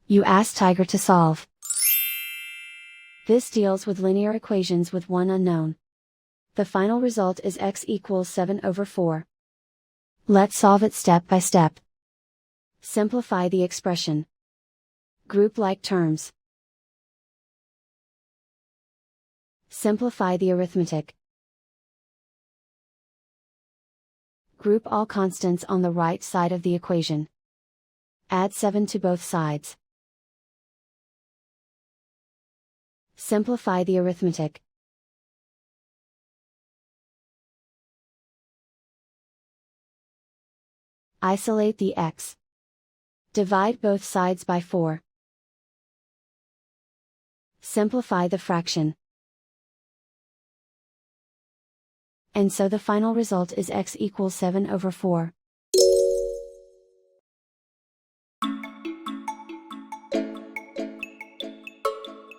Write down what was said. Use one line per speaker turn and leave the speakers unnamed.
You ask Tiger to solve. This deals with linear equations with one unknown. The final result is x equals 7/4. Let's solve it step by step. Simplify the expression. Group like terms. Simplify the arithmetic. Group all constants on the right side of the equation. Add 7 to both sides. Simplify the arithmetic. Isolate the x. Divide both sides by 4. Simplify the fraction. And so the final result is x equals 7/4.